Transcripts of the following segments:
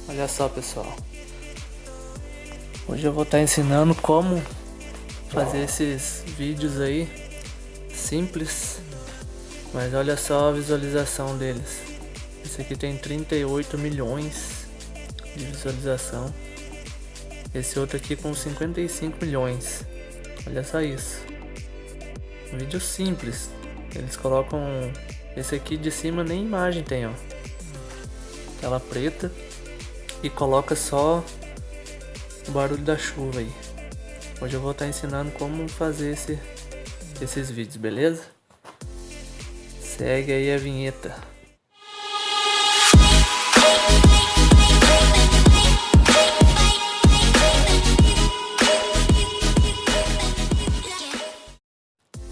Olha só, pessoal, hoje eu vou estar ensinando como fazer esses vídeos aí simples, mas olha só a visualização deles. Esse aqui tem 38 milhões de visualização, esse outro aqui com 55 milhões. Olha só isso, um vídeo simples. Eles colocam esse aqui de cima, nem imagem tem, ó, tela preta, e coloca só o barulho da chuva aí. Hoje eu vou estar ensinando como fazer esses vídeos, beleza? Segue aí a vinheta.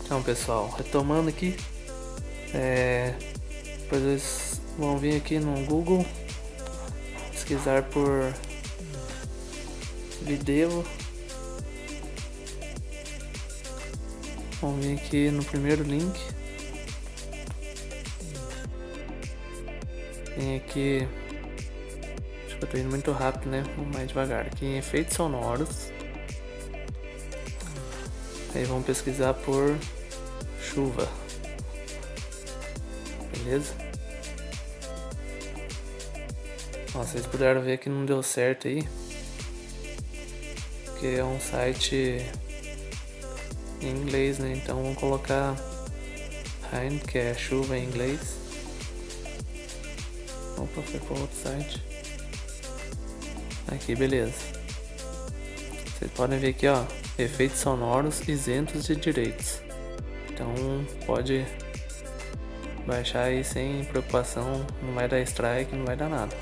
Então, pessoal, retomando aqui, depois vocês vão vir aqui no Google, pesquisar por vídeo. Vamos vir aqui no primeiro link. Vem aqui, acho que eu tô indo muito rápido, né? Vamos mais devagar. Aqui em efeitos sonoros. Aí vamos pesquisar por chuva. Beleza? Ó, vocês puderam ver que não deu certo aí, porque é um site em inglês, né? Então vamos colocar rain, que é chuva em inglês. Opa, foi para outro site. Aqui, beleza. Vocês podem ver aqui, ó, efeitos sonoros isentos de direitos. Então pode baixar aí sem preocupação, não vai dar strike, não vai dar nada.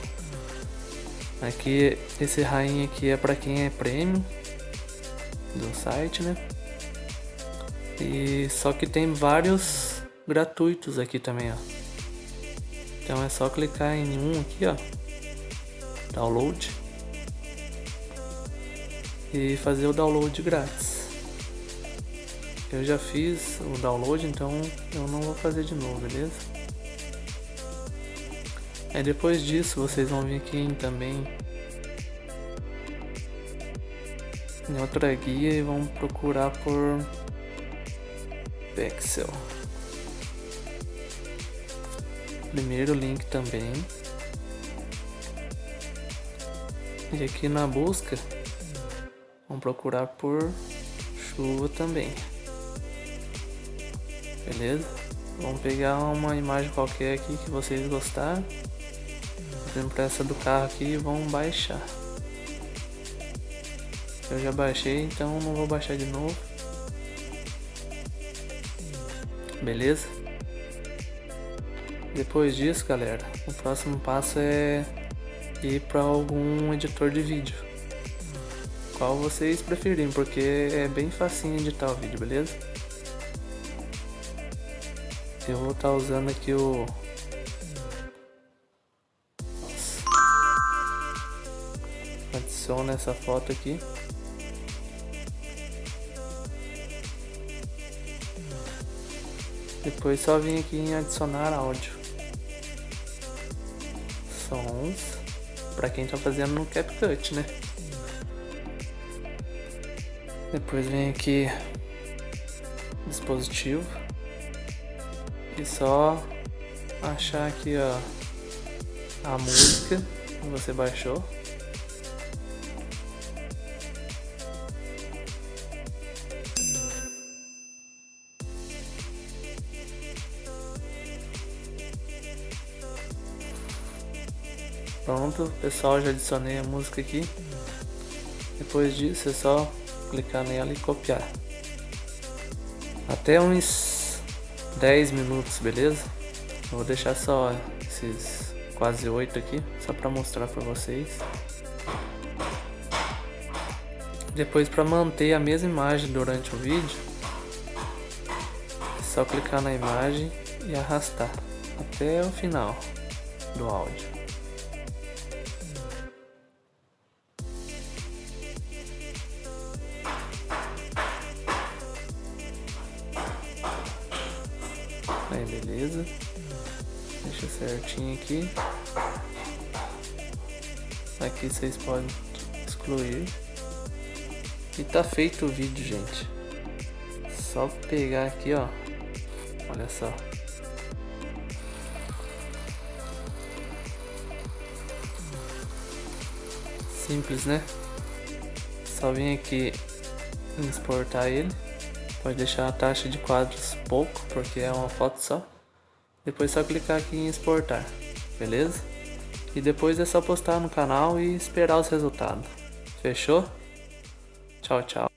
Aqui, esse rainha aqui é para quem é premium do site, né? E só que tem vários gratuitos aqui também, ó. Então é só clicar em um aqui, ó, download, e fazer o download grátis. Eu já fiz o download, então eu não vou fazer de novo, beleza? Aí depois disso vocês vão vir aqui também em outra guia e vão procurar por Pexel. Primeiro link também. E aqui na busca vamos procurar por chuva também. Beleza? Vamos pegar uma imagem qualquer aqui que vocês gostaram. Por exemplo, essa do carro aqui, e vamos baixar. Eu já baixei, então não vou baixar de novo. Beleza? Depois disso, galera, o próximo passo é ir para algum editor de vídeo, qual vocês preferirem, porque é bem facinho editar o vídeo, beleza? Eu vou estar usando aqui o... Adiciona essa foto aqui. Depois só vim aqui em adicionar áudio. Sons, para quem tá fazendo no CapCut, né? Depois vem aqui dispositivo e só achar aqui, ó, a música que você baixou. Pronto, pessoal, já adicionei a música aqui. Depois disso é só clicar nela e copiar. Até uns 10 minutos, beleza? Eu vou deixar só esses quase 8 aqui, só para mostrar para vocês. Depois, para manter a mesma imagem durante o vídeo, é só clicar na imagem e arrastar até o final do áudio. Aí, beleza, deixa certinho aqui. Aqui vocês podem excluir. E tá feito o vídeo, gente. Só pegar aqui, ó. Olha só. Simples, né? Só vim aqui em exportar ele. Pode deixar a taxa de quadros pouco, porque é uma foto só. Depois é só clicar aqui em exportar, beleza? E depois é só postar no canal e esperar os resultados. Fechou? Tchau, tchau.